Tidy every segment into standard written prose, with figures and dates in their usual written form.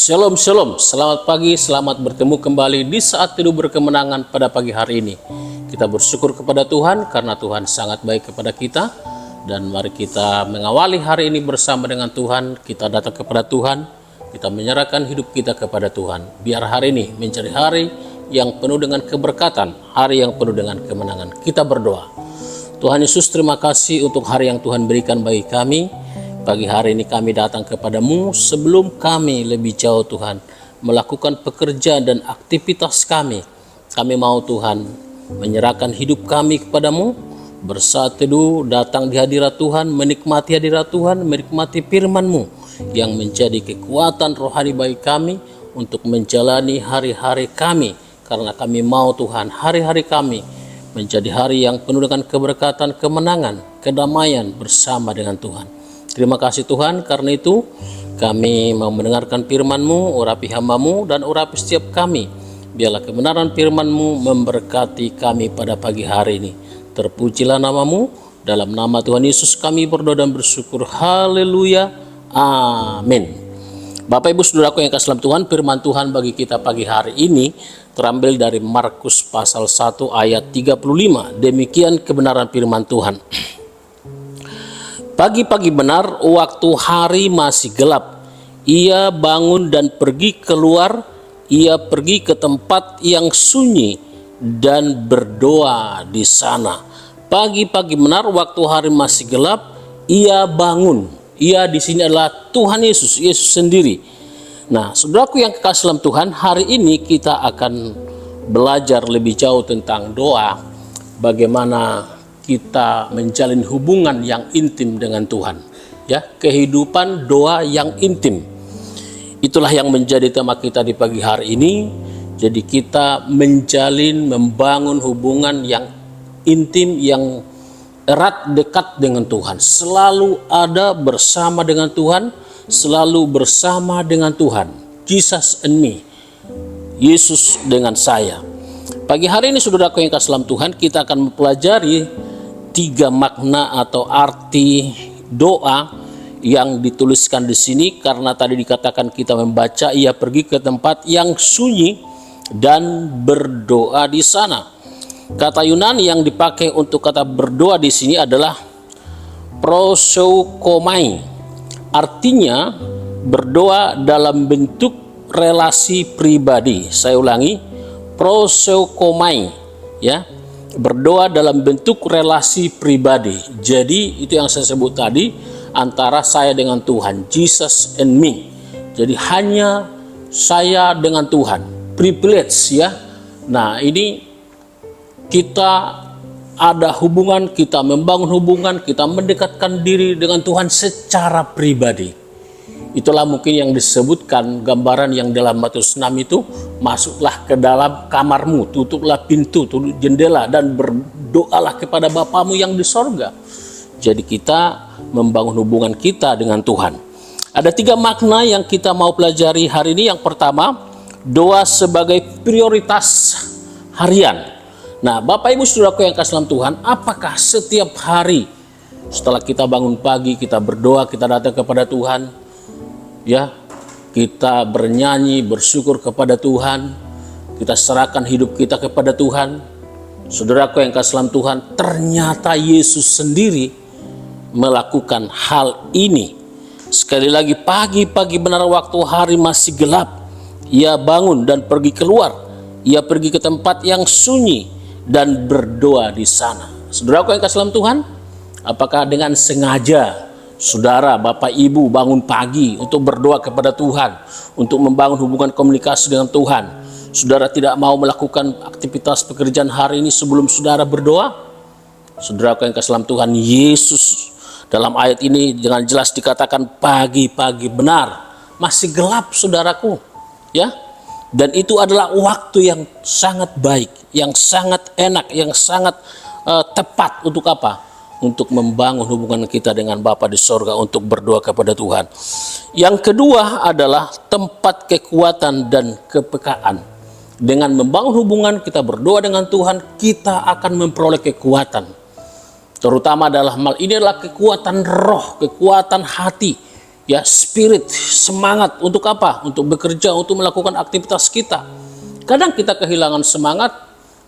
Shalom, shalom. Selamat pagi, selamat bertemu kembali di saat teduh berkemenangan pada pagi hari ini. Kita bersyukur kepada Tuhan karena Tuhan sangat baik kepada kita. Dan mari kita mengawali hari ini bersama dengan Tuhan. Kita datang kepada Tuhan, kita menyerahkan hidup kita kepada Tuhan. Biar hari ini menjadi hari yang penuh dengan keberkatan, hari yang penuh dengan kemenangan. Kita berdoa. Tuhan Yesus, terima kasih untuk hari yang Tuhan berikan bagi kami. Pagi hari ini kami datang kepadamu sebelum kami lebih jauh Tuhan melakukan pekerjaan dan aktivitas kami. Kami mau Tuhan menyerahkan hidup kami kepadamu, bersaat teduh datang di hadirat Tuhan, menikmati hadirat Tuhan, menikmati firman-Mu yang menjadi kekuatan rohani bagi kami untuk menjalani hari-hari kami. Karena kami mau Tuhan hari-hari kami menjadi hari yang penuh dengan keberkatan, kemenangan, kedamaian bersama dengan Tuhan. Terima kasih Tuhan, karena itu kami mau mendengarkan firman-Mu, urapi hamba-Mu dan urapi setiap kami. Biarlah kebenaran firman-Mu memberkati kami pada pagi hari ini. Terpujilah nama-Mu, dalam nama Tuhan Yesus kami berdoa dan bersyukur. Haleluya, amin. Bapak Ibu Saudaraku yang kasih dalam Tuhan, firman Tuhan bagi kita pagi hari ini terambil dari Markus pasal 1 ayat 35. Demikian kebenaran firman Tuhan. Pagi-pagi benar, waktu hari masih gelap, ia bangun dan pergi keluar. Ia pergi ke tempat yang sunyi dan berdoa di sana. Pagi-pagi benar, waktu hari masih gelap, ia bangun. Ia di sini adalah Tuhan Yesus, Yesus sendiri. Nah, saudaraku yang kekasih dalam Tuhan, hari ini kita akan belajar lebih jauh tentang doa, bagaimana kita menjalin hubungan yang intim dengan Tuhan, ya, kehidupan doa yang intim. Itulah yang menjadi tema kita di pagi hari ini. Jadi kita membangun hubungan yang intim, yang erat, dekat dengan Tuhan. Selalu ada bersama dengan Tuhan, selalu bersama dengan Tuhan. Jesus and me, Yesus dengan saya. Pagi hari ini saudaraku yang kasih dalam Tuhan, kita akan mempelajari 3 makna atau arti doa yang dituliskan di sini. Karena tadi dikatakan kita membaca ia pergi ke tempat yang sunyi dan berdoa di sana. Kata Yunani yang dipakai untuk kata berdoa di sini adalah proseukomai. Artinya berdoa dalam bentuk relasi pribadi. Saya ulangi, proseukomai, ya. Berdoa dalam bentuk relasi pribadi. Jadi itu yang saya sebut tadi, antara saya dengan Tuhan, Jesus and me. Jadi hanya saya dengan Tuhan, privilege, ya. Nah, ini kita ada hubungan, kita membangun hubungan, kita mendekatkan diri dengan Tuhan secara pribadi. Itulah mungkin yang disebutkan gambaran yang dalam Matius 6 itu, masuklah ke dalam kamarmu, tutuplah pintu, tutup jendela, dan berdoalah kepada Bapamu yang di sorga. Jadi kita membangun hubungan kita dengan Tuhan. Ada 3 makna yang kita mau pelajari hari ini. Yang pertama, doa sebagai prioritas harian. Nah, Bapak Ibu Saudaraku yang kasih dalam Tuhan, apakah setiap hari setelah kita bangun pagi, kita berdoa, kita datang kepada Tuhan, ya, kita bernyanyi, bersyukur kepada Tuhan, kita serahkan hidup kita kepada Tuhan. Saudaraku yang kasih dalam Tuhan, ternyata Yesus sendiri melakukan hal ini. Sekali lagi, pagi-pagi benar waktu hari masih gelap, ia bangun dan pergi keluar. Ia pergi ke tempat yang sunyi dan berdoa di sana. Saudaraku yang kasih dalam Tuhan, apakah dengan sengaja saudara, Bapak Ibu bangun pagi untuk berdoa kepada Tuhan, untuk membangun hubungan komunikasi dengan Tuhan? Saudara tidak mau melakukan aktivitas pekerjaan hari ini sebelum saudara berdoa? Saudaraku yang kasih dalam Tuhan, Yesus dalam ayat ini dengan jelas dikatakan pagi-pagi benar, masih gelap saudaraku, ya. Dan itu adalah waktu yang sangat baik, yang sangat enak, yang sangat tepat untuk apa? Untuk membangun hubungan kita dengan Bapa di sorga, untuk berdoa kepada Tuhan. Yang kedua adalah tempat kekuatan dan kepekaan. Dengan membangun hubungan, kita berdoa dengan Tuhan, kita akan memperoleh kekuatan. Terutama adalah ini adalah kekuatan roh, kekuatan hati ya, spirit, semangat untuk apa? Untuk bekerja, untuk melakukan aktivitas kita. Kadang kita kehilangan semangat,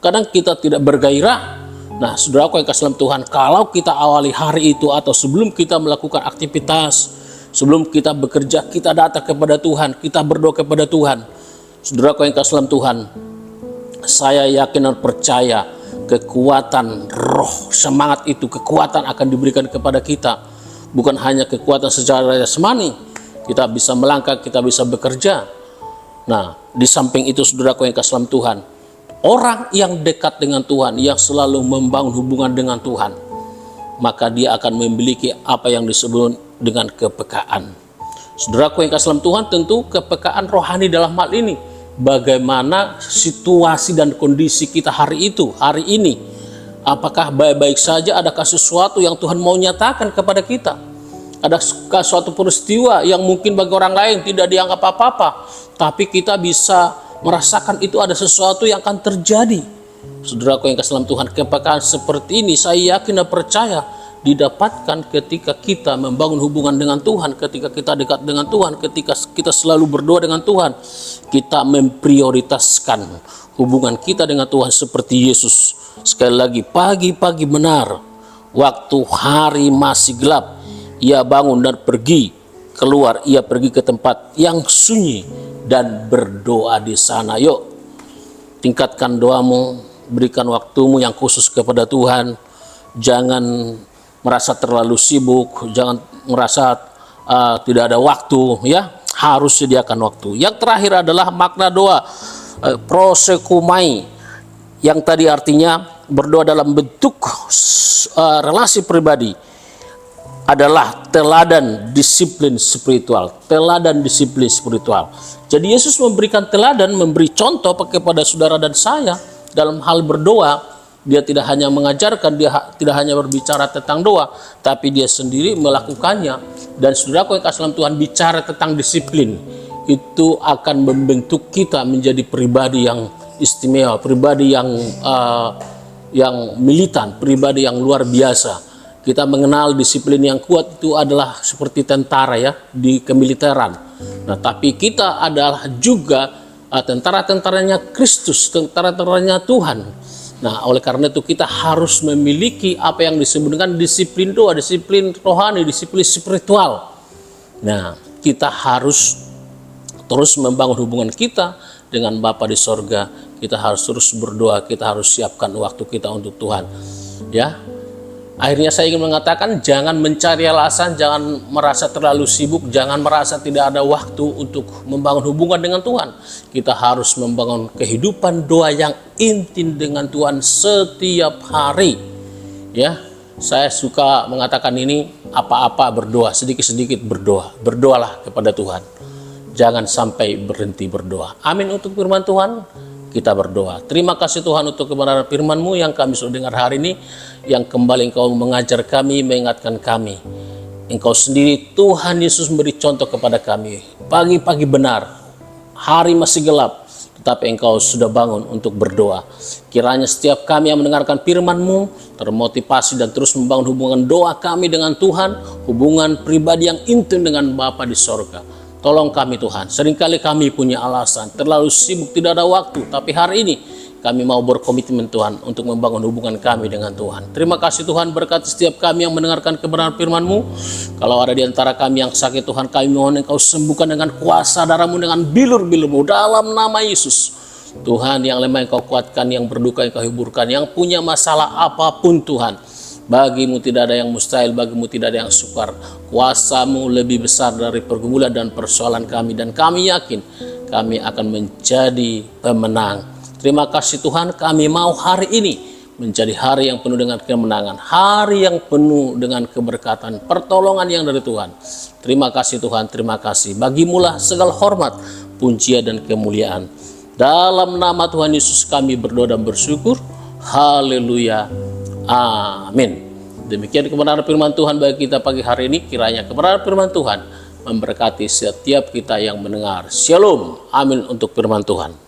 kadang kita tidak bergairah. Nah, saudaraku yang kasih dalam Tuhan, kalau kita awali hari itu atau sebelum kita melakukan aktivitas, sebelum kita bekerja, kita datang kepada Tuhan, kita berdoa kepada Tuhan. Saudaraku yang kasih dalam Tuhan, saya yakin dan percaya kekuatan roh, semangat itu, kekuatan akan diberikan kepada kita. Bukan hanya kekuatan secara jasmani, kita bisa melangkah, kita bisa bekerja. Nah, di samping itu saudaraku yang kasih dalam Tuhan, orang yang dekat dengan Tuhan, yang selalu membangun hubungan dengan Tuhan, maka dia akan memiliki apa yang disebut dengan kepekaan. Saudaraku yang kasih dalam Tuhan, tentu kepekaan rohani dalam hal ini, bagaimana situasi dan kondisi kita hari itu, hari ini. Apakah baik-baik saja? Adakah sesuatu yang Tuhan mau nyatakan kepada kita? Adakah suatu peristiwa yang mungkin bagi orang lain tidak dianggap apa-apa, tapi kita bisa merasakan itu ada sesuatu yang akan terjadi? Saudaraku yang kasih dalam Tuhan, kepekaan seperti ini saya yakin dan percaya didapatkan ketika kita membangun hubungan dengan Tuhan, ketika kita dekat dengan Tuhan, ketika kita selalu berdoa dengan Tuhan, kita memprioritaskan hubungan kita dengan Tuhan seperti Yesus. Sekali lagi, pagi-pagi benar, waktu hari masih gelap, ia bangun dan pergi keluar, ia pergi ke tempat yang sunyi dan berdoa di sana. Yuk, tingkatkan doamu, berikan waktumu yang khusus kepada Tuhan. Jangan merasa terlalu sibuk, jangan merasa tidak ada waktu, ya. Harus sediakan waktu. Yang terakhir adalah makna doa prosekomai, yang tadi artinya berdoa dalam bentuk relasi pribadi, adalah teladan disiplin spiritual. Teladan disiplin spiritual. Jadi Yesus memberikan teladan, memberi contoh kepada saudara dan saya dalam hal berdoa. Dia tidak hanya mengajarkan, dia tidak hanya berbicara tentang doa, tapi dia sendiri melakukannya. Dan saudaraku yang kasih dalam Tuhan, bicara tentang disiplin itu akan membentuk kita menjadi pribadi yang istimewa, pribadi yang militan, pribadi yang luar biasa. Kita mengenal disiplin yang kuat itu adalah seperti tentara, ya, di kemiliteran. Nah, tapi kita adalah juga tentara-tentaranya Kristus, tentara-tentaranya Tuhan. Nah, oleh karena itu kita harus memiliki apa yang disebut dengan disiplin doa, disiplin rohani, disiplin spiritual. Nah, kita harus terus membangun hubungan kita dengan Bapa di sorga. Kita harus terus berdoa, kita harus siapkan waktu kita untuk Tuhan. Ya, akhirnya saya ingin mengatakan, jangan mencari alasan, jangan merasa terlalu sibuk, jangan merasa tidak ada waktu untuk membangun hubungan dengan Tuhan. Kita harus membangun kehidupan doa yang intim dengan Tuhan setiap hari. Ya, saya suka mengatakan ini, apa-apa berdoa, sedikit-sedikit berdoa. Berdoalah kepada Tuhan. Jangan sampai berhenti berdoa. Amin untuk firman Tuhan. Kita berdoa. Terima kasih Tuhan untuk kebenaran firman-Mu yang kami sudah dengar hari ini, yang kembali Engkau mengajar kami, mengingatkan kami. Engkau sendiri Tuhan Yesus memberi contoh kepada kami. Pagi-pagi benar, hari masih gelap, tetapi Engkau sudah bangun untuk berdoa. Kiranya setiap kami yang mendengarkan firman-Mu termotivasi dan terus membangun hubungan doa kami dengan Tuhan, hubungan pribadi yang intim dengan Bapa di sorga. Tolong kami Tuhan, seringkali kami punya alasan, terlalu sibuk, tidak ada waktu. Tapi hari ini kami mau berkomitmen Tuhan untuk membangun hubungan kami dengan Tuhan. Terima kasih Tuhan, berkati setiap kami yang mendengarkan kebenaran firman-Mu. Kalau ada di antara kami yang sakit Tuhan, kami mohon Engkau sembuhkan dengan kuasa darah-Mu, dengan bilur-bilur-Mu dalam nama Yesus. Tuhan, yang lemah Engkau kuatkan, yang berduka Engkau hiburkan, yang punya masalah apapun Tuhan, bagimu tidak ada yang mustahil, bagimu tidak ada yang sukar. Kuasa-Mu lebih besar dari pergumulan dan persoalan kami, dan kami yakin kami akan menjadi pemenang. Terima kasih Tuhan, kami mau hari ini menjadi hari yang penuh dengan kemenangan, hari yang penuh dengan keberkatan, pertolongan yang dari Tuhan. Terima kasih Tuhan, terima kasih. Bagimulah segala hormat, pujian dan kemuliaan. Dalam nama Tuhan Yesus kami berdoa dan bersyukur. Haleluya. Amin. Demikian kebenaran firman Tuhan bagi kita pagi hari ini. Kiranya kebenaran firman Tuhan memberkati setiap kita yang mendengar. Shalom. Amin untuk firman Tuhan.